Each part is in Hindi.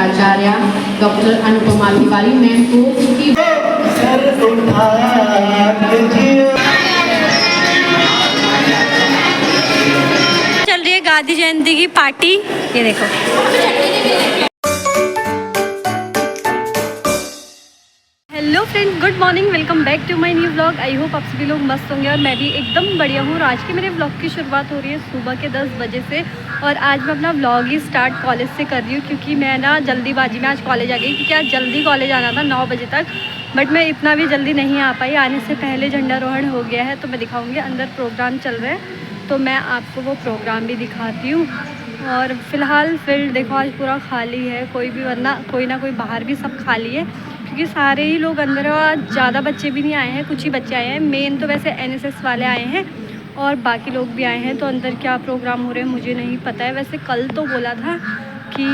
प्राचार्य डॉक्टर अनुपमा तिवारी मैम को चल रही है गांधी जयंती की पार्टी। ये देखो hello friends, good morning, welcome back to my new vlog. I hope आप सभी लोग मस्त होंगे और मैं भी एकदम बढ़िया हूँ। और आज के मेरे व्लॉग की शुरुआत हो रही है सुबह के 10 बजे से। और आज मैं अपना व्लॉग ही स्टार्ट कॉलेज से कर रही हूँ क्योंकि मैं ना जल्दीबाजी में आज कॉलेज आ गई क्योंकि आज जल्दी कॉलेज आना था 9 बजे तक। बट मैं इतना भी जल्दी नहीं आ पाई। आने से पहले झंडारोहण हो गया है तो मैं दिखाऊँगी। अंदर प्रोग्राम चल रहे हैं तो मैं आपको वो प्रोग्राम भी दिखाती हूँ। और फ़िलहाल फील्ड देखो आज पूरा खाली है, कोई भी, वरना कोई ना कोई बाहर भी सब खाली है क्योंकि सारे ही लोग अंदर हैं। और ज़्यादा बच्चे भी नहीं आए हैं, कुछ ही बच्चे आए हैं। मेन तो वैसे एनएसएस वाले आए हैं और बाकी लोग भी आए हैं। तो अंदर क्या प्रोग्राम हो रहे हैं मुझे नहीं पता है। वैसे कल तो बोला था कि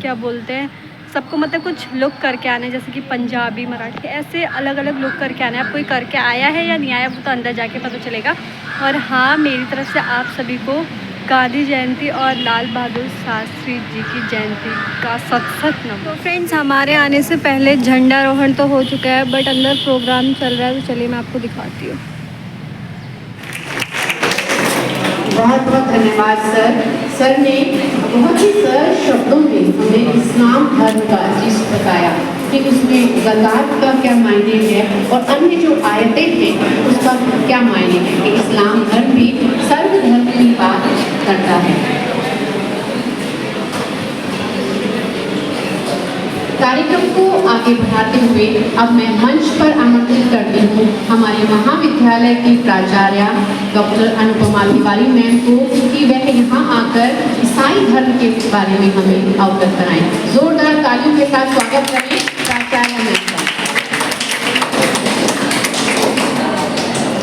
क्या बोलते हैं सबको मतलब कुछ लुक करके आने, जैसे कि पंजाबी, मराठी, ऐसे अलग अलग लुक करके आने। अब कोई करके आया है या नहीं आया वो तो अंदर जाके पता चलेगा। और हाँ, मेरी तरफ से आप सभी को गांधी जयंती और लाल बहादुर शास्त्री जी की जयंती का सत नमन। तो फ्रेंड्स, हमारे आने से पहले झंडारोहण तो हो चुका है बट अंदर प्रोग्राम चल रहा है तो चलिए मैं आपको दिखाती हूँ। बहुत बहुत धन्यवाद सर। सर ने बहुत ही सरल शब्दों में हमें इस्लाम धर्म का चीज बताया कि उसमें ज़कात का क्या मायने है और अन्य जो आयतें हैं उसका क्या मायने है कि इस्लाम धर्म भी सर्व धर्म की बात करता है। कार्यक्रम को आगे बढ़ाते हुए अब मैं मंच पर आमंत्रित करती हूँ हमारे महाविद्यालय की प्राचार्य डॉक्टर अनुपमा तिवारी मैम को कि वह यहाँ आकर ईसाई धर्म के बारे में हमें अवगत कराएं। जोरदार तालियों के साथ स्वागत करें प्राचार्य मैम का।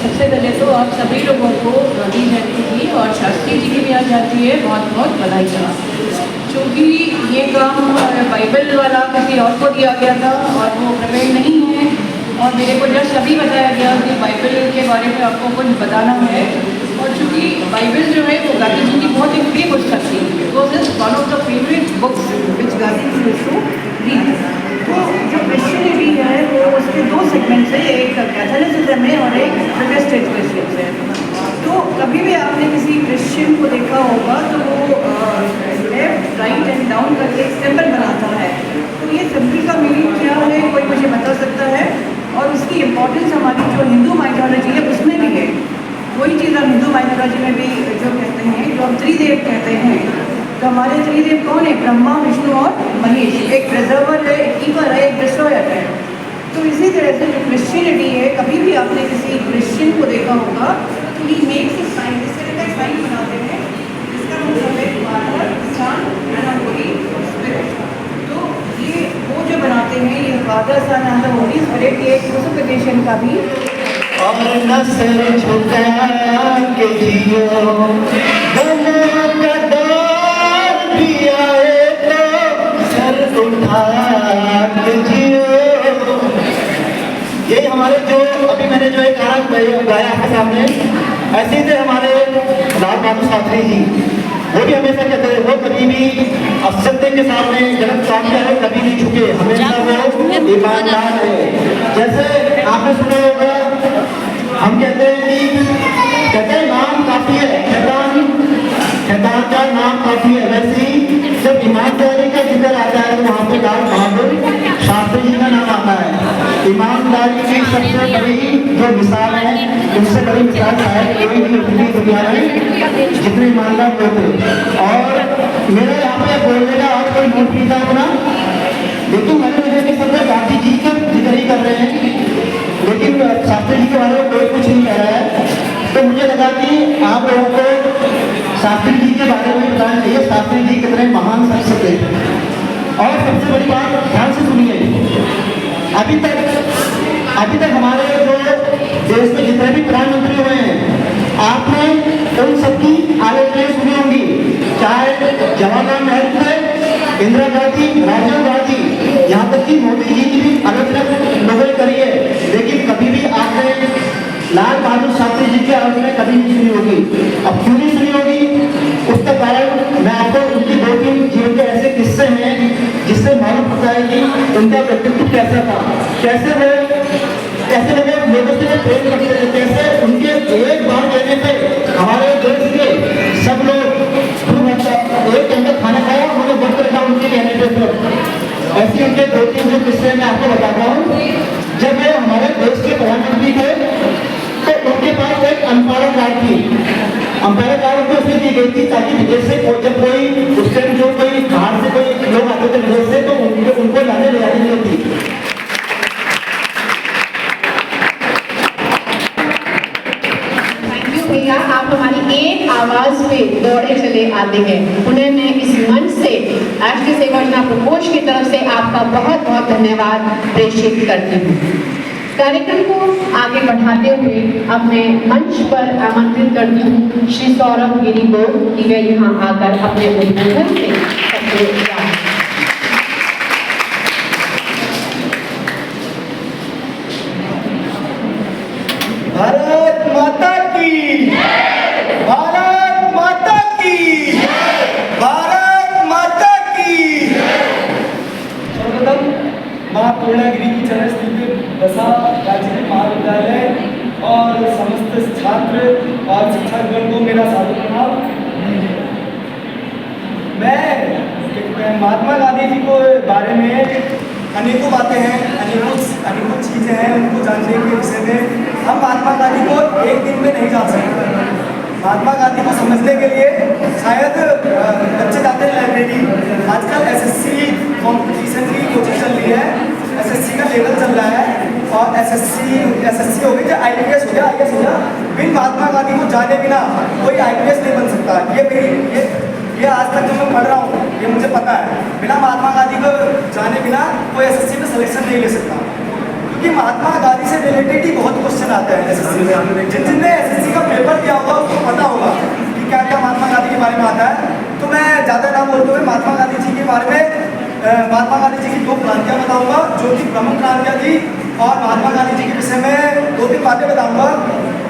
सबसे पहले तो आप सभी लोगों को गांधी जयंती की और शास्त्री जी की भी आज जाती है बहुत बहुत बधाई का। क्योंकि ये काम बाइबल वाला किसी और को दिया गया था और वो प्रवीण नहीं है और मेरे को जस्ट अभी बताया गया कि बाइबल के बारे में आपको कुछ बताना है। और चूँकि बाइबल जो है वो गांधी जी की बहुत एक प्रिय पुस्तक थी। Because is one of the favourite books which Gandhi ji used to read. तो जो क्रिश्चियनिटी है वो उसके दो सेगमेंट्स है, एक कैथोलिसिज्म है और एक प्रोटेस्टेंटिज्म है। तो कभी भी आपने किसी क्रिश्चियन को देखा होगा तो वो लेफ्ट राइट एंड डाउन करके एक सिंबल बनाता है। तो ये सिंबल का मीनिंग क्या है कोई मुझे बता सकता है? और उसकी इम्पोर्टेंस हमारी जो हिंदू माइथोलॉजी है उसमें भी है। वही चीज़ हम हिंदू माइथोलॉजी में भी जो कहते हैं, जो हम त्रिदेव कहते हैं। तो हमारे त्रिदेव कौन है? ब्रह्मा, विष्णु और महेश। एक प्रिजर्वर है, एक कीपर है, एक डिस्ट्रॉयर है। तो इसी तरह से जो क्रिश्चियनिटी है, कभी भी आपने किसी क्रिश्चियन को देखा होगा तो ही मेक्स अ साइन, इस तरह का साइन बनाते हैं जिसका मतलब है father, son and holy spirit. तो ये वो जो बनाते हैं ये father, son and holy spirit के क्रूसिफिक्शन का भी और न सर झुका के जियो, भी आए तो सर उठा के जियो। ये हमारे जो अभी मैंने जो एक गाना गाया आपके सामने, ऐसे थे हमारे लाल बहादुर शास्त्री जी। वो भी हमेशा कहते हैं वो कभी भी असत्य के सामने गलत काम किया है कभी नहीं झुके, हमेशा वो ईमानदार है। जैसे आपने सुना होगा हम कहते हैं कि नाम काफी है, शैतान का नाम काफी है। वैसे ही जब ईमानदारी का जिक्र आता है तो वहाँ पे लाल बहादुर शास्त्री जी का नाम आता है। ईमानदारी की सबसे बड़ी जो मिसाल है, उससे बड़ी मिसाल शायद कोई भी उतनी दुनिया में जितने ईमानदार लोग थे। और मेरा यहाँ पे बोलने का आज कोई नोट नहीं था अपना, लेकिन मैंने सब गांधी जी का जिक्र ही कर रहे हैं लेकिन शास्त्री जी के बारे में कोई कुछ नहीं कह रहा है। तो मुझे लगा कि आप लोगों को शास्त्री जी के बारे में बताना चाहिए, शास्त्री जी कितने महान शख्स थे। और सबसे बड़ी बात ध्यान से सुनिए, अभी तक हमारे जो देश में जितने भी प्रधानमंत्री हुए हैं आपने उन सबकी आलोचनाएं सुनी होंगी, चाहे जवाहरलाल नेहरू थे, इंदिरा गांधी, राजीव गांधी, यहाँ तक कि मोदी जी की भी आलोचना लोगों ने करी है। लेकिन कभी भी आपने लाल बहादुर शास्त्री जी की आलोचना कभी नहीं सुनी होगी। अब क्यों नहीं सुनी होगी? उसका कारण मैं आपको उनकी 2-3 जीवन के ऐसे किस्से हैं कैसे वो ऐसे लोगों से प्रेम करते थे, कैसे उनके एक बार कहने पे हमारे देश के सब लोग एक अंदर खाना खाया, उन्होंने व्रत रखा उनके कहने पे। तो ऐसे उनके 2-3 जो किस्से मैं आपको बताता हूँ। जब वो हमारे देश के प्रधानमंत्री थे तो उनके पास एक अम्पायर कार थी। अम्पायर कार उनको इसलिए दी गई थी ताकि विदेश से जब कोई उस टाइम जो कोई बाहर से कोई लोग आते थे विदेश से, तो उनको लाने ले जाने नहीं होती। भैया, आप हमारी एक आवाज पे दौड़े चले आते हैं, उन्हें मैं इस मंच से राष्ट्रीय सेवा योजना प्रकोष्ठ की तरफ से आपका बहुत बहुत धन्यवाद प्रेषित करती हूँ। कार्यक्रम को आगे बढ़ाते हुए अब मैं मंच पर आमंत्रित करती हूँ श्री सौरभ गिरी को कि वे यहाँ आकर अपने उद्बोधन से सबको याद। भारत माता की, भारत माता की, भारत माता की। सर्वप्रथम माँ पूर्णागिरी की चरण स्थित बसा राजकीय महाविद्यालय और समस्त छात्र और शिक्षकगण को मेरा सादर प्रणाम। मैं महात्मा गांधी जी को बारे में अनेकों बातें हैं, अनेकों चीज़ें हैं, उनको जानने के विषय में हम महात्मा गांधी को एक दिन में नहीं जान सकते। महात्मा गांधी को समझने के लिए शायद बच्चे जाते हैं लाइब्रेरी। आजकल एसएससी कॉम्पिटिशन की कोचिंग चल रही है, एसएससी का लेवल चल रहा है और एसएससी हो गई या आईपीएस हो गया, आईएएस हो गया। बिन महात्मा गांधी को जाने बिना कोई आईपीएस नहीं बन सकता। ये आज तक जो मैं पढ़ रहा हूँ ये मुझे पता है। बिना महात्मा गांधी को जाने बिना कोई एसएससी में सिलेक्शन नहीं ले सकता, क्योंकि महात्मा गांधी से रिलेटेड ही बहुत क्वेश्चन आते हैं एसएससी में। जिनने एसएससी का पेपर दिया होगा उसको पता होगा कि क्या क्या महात्मा गांधी के बारे में आता है। तो मैं ज़्यादा ना बोलते हुए महात्मा गांधी जी के बारे में महात्मा गांधी जी की 2 क्रांतियाँ बताऊँगा जो कि प्रमुख क्रांतियाँ थी, और महात्मा गांधी जी के विषय में 2-3 बातें बताऊँगा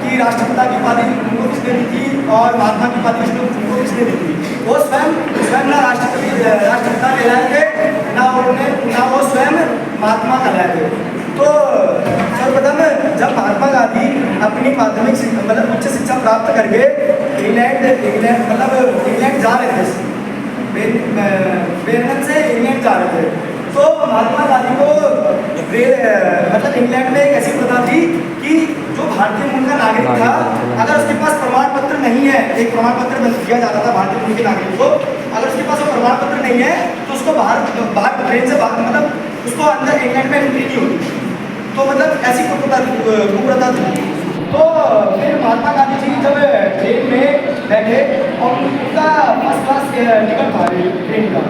कि राष्ट्रपिता की उपाधि उनको किसने दी थी और महात्मा की उपाधि उनको किसने दी थी। वो स्वयं ना राष्ट्रपिता कहलाए थे, ना वो स्वयं महात्मा कहलाए थे। तो सर्वप्रथम जब महात्मा गांधी अपनी माध्यमिक मतलब उच्च शिक्षा प्राप्त करके इंग्लैंड जा रहे थे, बेरमन से इंग्लैंड जा रहे थे, तो महात्मा गांधी को मतलब इंग्लैंड में एक ऐसी प्रथा थी कि जो भारतीय मूल का नागरिक था, अगर उसके पास प्रमाण पत्र नहीं है, एक प्रमाण पत्र दिया जाता था भारतीय मूल के नागरिक को, अगर उसके पास वो प्रमाण पत्र नहीं है तो उसको बाहर ट्रेन से बाहर मतलब उसको अंदर इंग्लैंड में एंट्री नहीं होती। तो मतलब ऐसी कुप्रथा थी। तो फिर महात्मा गांधी जी जब ट्रेन में बैठे और उनका फर्स्ट क्लास टिकट था ट्रेन का,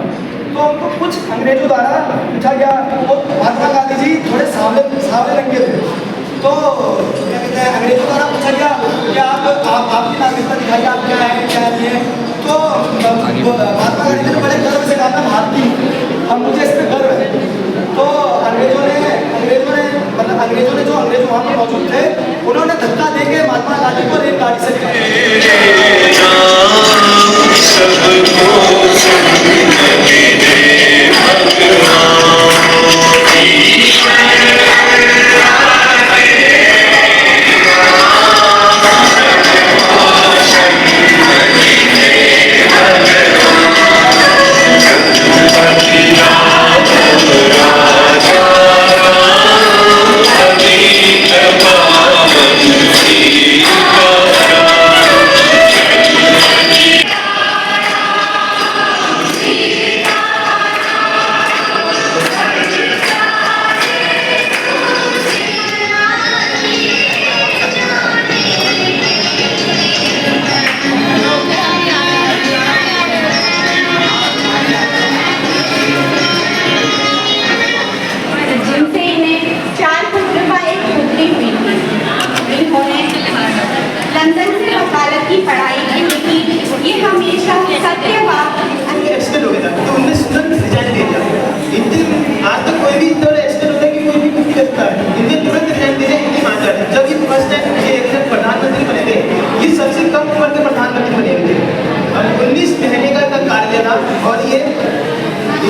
तो उनको कुछ अंग्रेजों द्वारा पूछा गया। वो महात्मा गांधी जी थोड़े सावले रंग के थे, तो क्या कहते हैं अंग्रेजों द्वारा पूछा गया कि आपकी नागरिकता दिखाइए, आप क्या है क्या नहीं है। तो महात्मा गांधी ने बड़े गर्व से कहा था भारतीय, अब मुझे इस पर गर्व है। तो अंग्रेजों ने जो अंग्रेज वहाँ पर मौजूद थे, उन्होंने धक्का देके महात्मा गांधी को रेलगाड़ी से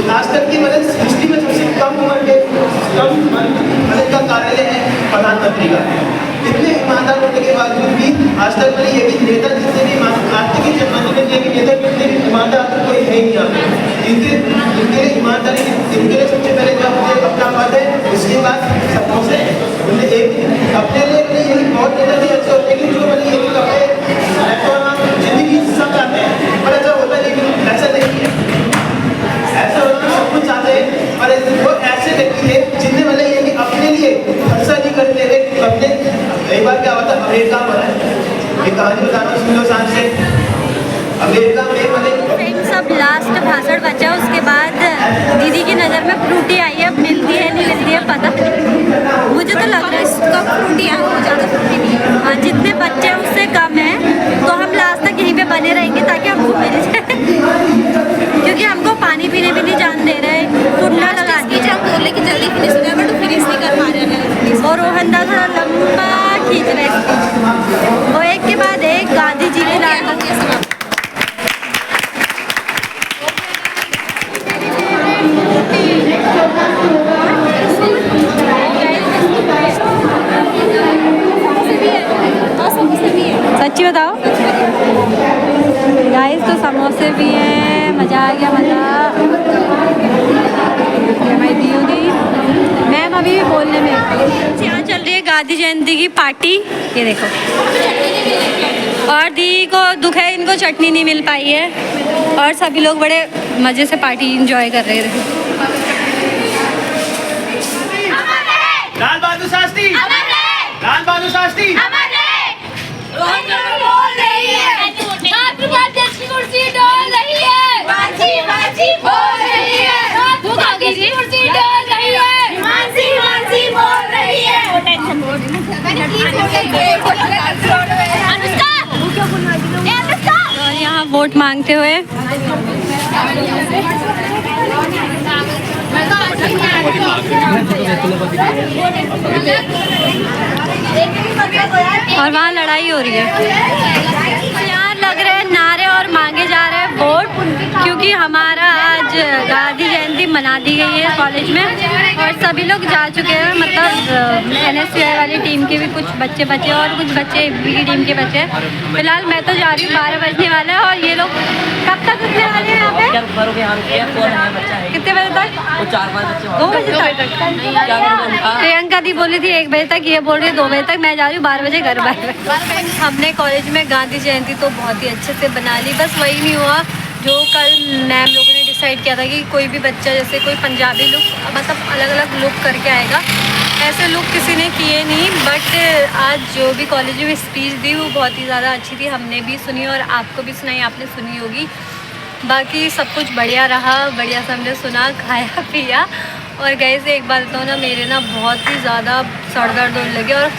आज तक की मतलब हिस्ट्री में सबसे कम उम्र के तरीका है। इतने ईमानदार होने के बावजूद भी आज तक मैंने ये भी नेता जितने भी आज तक के जमाने में ये भी नेता कितने ईमानदार कोई है ही नहीं यहाँ पे। इनके ईमानदारी इनके लिए सबसे पहले जो अपना पद है, उसके बाद सबको से एक अपने लिए यही बहुत नेता भी ऐसे होते हैं कि जो मैंने ये अपने जिंदगी सब चाहते हैं, पर ऐसा होता है लेकिन ऐसा नहीं है। ऐसा होता सब कुछ चाहते हैं, पर वो ऐसे व्यक्ति है जिनने मतलब ये अपने लिए खर्चा नहीं करते हुए अपने। कई बार क्या होता है, अमेरिका में है, एक कहानी बताना सुन लो शान से। अमेरिका में मतलब सब लास्ट भाषण बचा, उसके बाद दीदी की नज़र में फ्रूटी आई है, मिलती है नहीं मिलती है पता नहीं। मुझे तो लग रहा है इसका फ्रूटी है, वो ज़्यादा फ्रूटी नहीं है। हाँ, जितने बच्चे हैं उससे कम है, तो हम लास्ट तक यहीं पे बने रहेंगे ताकि हमको मिल जाए क्योंकि हमको पानी पीने भी नहीं जान दे रहे, कुंडा लगा दी बोले कि जल्दी फिनिश हो जाए, बट फिनिश नहीं कर पा रहे हैं। और रोहन दा थोड़ा लंबा खींच रहा है, वो एक के बाद एक गांधी जी की लाइन सच्ची बताओ गाइस, तो समोसे भी हैं, मज़ा आ गया मज़ा। हमारी दीदी मैम अभी भी बोलने में यहाँ चल रही है गांधी जयंती की पार्टी, ये देखो। और दी को दुख है, इनको चटनी नहीं मिल पाई है, और सभी लोग बड़े मज़े से पार्टी इंजॉय कर रहे थे। लाल बहादुर शास्त्री, लाल बहादुर शास्त्री बोल रही है, छात्रवाद की कुर्सी डोल रही है, मांझी मांझी बोल रही है, छात्रवाद की कुर्सी डोल रही है, मांझी मांझी बोल रही है। अनुष्का, और यहाँ वोट मांगते हुए और वहाँ लड़ाई हो रही है। यहाँ लग रहे हैं नारे और मांगे जा रहे हैं वोट, क्योंकि हमारा आज गांधी जयंती मना दी गई है कॉलेज में, और सभी लोग जा चुके हैं। मतलब NSCI वाली टीम के भी कुछ बच्चे बचे और कुछ बच्चे FB की टीम के बच्चे हैं। फिलहाल मैं तो जा रही हूँ, 12 बजने वाला है, और ये लोग कब तक रुकने वाले हैं यहाँ पे? कितने बजे तक? 2 बजे तक। प्रियंका दी बोली थी 1 बजे तक, ये बोल रही है 2 बजे तक। मैं जा रही हूँ 12 बजे घर बाय। हमने कॉलेज में गांधी जयंती तो बहुत ही अच्छे से बना ली, बस वही नहीं हुआ जो कल मैम लोगों ने डिसाइड किया था कि कोई भी बच्चा जैसे कोई पंजाबी लुक, मतलब अलग अलग लुक करके आएगा। ऐसे लुक किसी ने किए नहीं, बट आज जो भी कॉलेज में स्पीच दी वो बहुत ही ज़्यादा अच्छी थी। हमने भी सुनी और आपको भी सुनाई, आपने सुनी होगी। बाकी सब कुछ बढ़िया रहा, बढ़िया से हमने सुना, खाया पिया। और गए से एक बात बताऊँ ना, मेरे ना बहुत ही ज़्यादा सर दर्द होने लगे और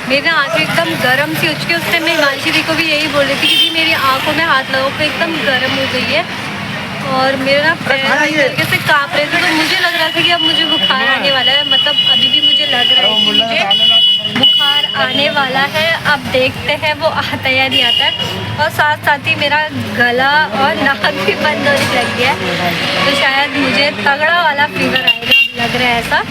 मेरी आँखें एकदम गर्म सी उठ के। उस टाइम मैं हिमांशी दी को भी यही बोल रही थी कि जी मेरी आँखों में हाथ लगाओ, फिर एकदम गर्म हो गई है और मेरे ना पैर इस तरीके से काँप रहे थे। तो मुझे लग रहा था कि अब मुझे बुखार आने वाला है, मतलब अभी भी मुझे लग रहा है कि मुझे बुखार आने वाला है। अब देखते हैं वो आता या नहीं आता है। और साथ साथ ही मेरा गला और नाक भी बंद होने लग गया है, तो शायद मुझे तगड़ा वाला फीवर आएगा, लग रहा है ऐसा।